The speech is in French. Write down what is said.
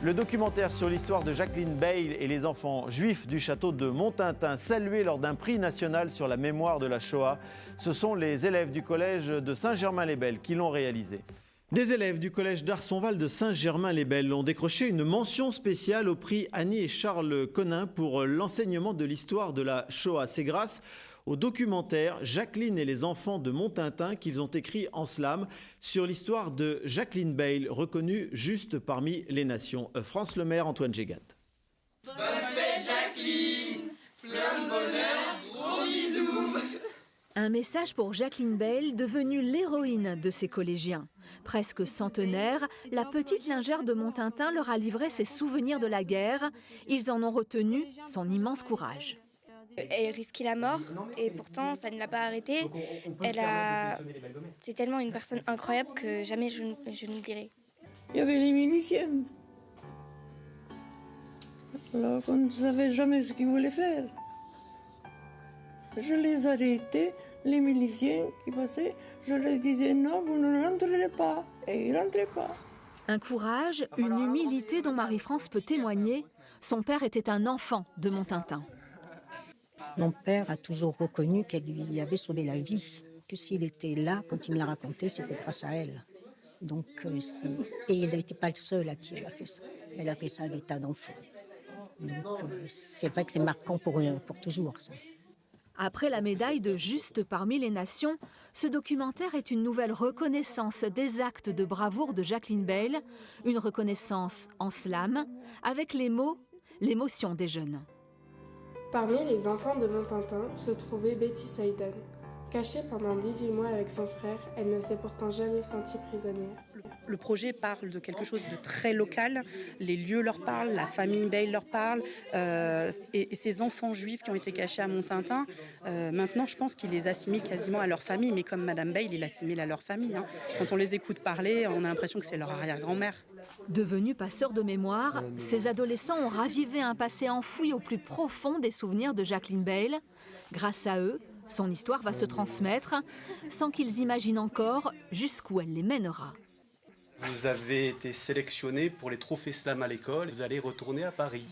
Le documentaire sur l'histoire de Jacqueline Bayle et les enfants juifs du château de Montintin, salué lors d'un prix national sur la mémoire de la Shoah. Ce sont les élèves du collège de Saint-Germain-les-Belles qui l'ont réalisé. Des élèves du collège d'Arsonval de Saint-Germain-les-Belles ont décroché une mention spéciale au prix Annie et Charles Conin pour l'enseignement de l'histoire de la Shoah. C'est grâce au documentaire Jacqueline et les enfants de Montintin qu'ils ont écrit en slam sur l'histoire de Jacqueline Bayle, reconnue juste parmi les nations. France Le Maire, Antoine Gégat. Bonne fête Jacqueline, plein de bonheur, gros bisous. Un message pour Jacqueline Bayle, devenue l'héroïne de ses collégiens. Presque centenaire, la petite lingère de Montintin leur a livré ses souvenirs de la guerre. Ils en ont retenu son immense courage. Elle risquait la mort et pourtant ça ne l'a pas arrêtée. C'est tellement une personne incroyable que jamais je n'oublierai. Il y avait les miliciens. Alors on ne savait jamais ce qu'ils voulaient faire. Je les arrêtais, les miliciens qui passaient, je leur disais non, vous ne rentrerez pas. Et ils ne rentraient pas. Un courage, une humilité dont Marie-France peut témoigner. Son père était un enfant de Montintin. Mon père a toujours reconnu qu'elle lui avait sauvé la vie, que s'il était là, quand il me l'a raconté, c'était grâce à elle. Donc, et il n'était pas le seul à qui elle a fait ça. Elle a fait ça à l'état d'enfant. Donc, c'est vrai que c'est marquant pour toujours, ça. Après la médaille de Juste parmi les nations, ce documentaire est une nouvelle reconnaissance des actes de bravoure de Jacqueline Bayle, une reconnaissance en slam, avec les mots, l'émotion des jeunes. Parmi les enfants de Montintin se trouvait Betty Sayden. Cachée pendant 18 mois avec son frère, elle ne s'est pourtant jamais sentie prisonnière. Le projet parle de quelque chose de très local, les lieux leur parlent, la famille Bayle leur parle, et ces enfants juifs qui ont été cachés à Montintin, maintenant je pense qu'ils les assimilent quasiment à leur famille, mais comme Madame Bayle, ils l'assimilent à leur famille. Quand on les écoute parler, on a l'impression que c'est leur arrière-grand-mère. Devenus passeurs de mémoire, ces adolescents ont ravivé un passé enfoui au plus profond des souvenirs de Jacqueline Bayle. Grâce à eux, son histoire va se transmettre sans qu'ils imaginent encore jusqu'où elle les mènera. Vous avez été sélectionné pour les trophées slam à l'école. Vous allez retourner à Paris.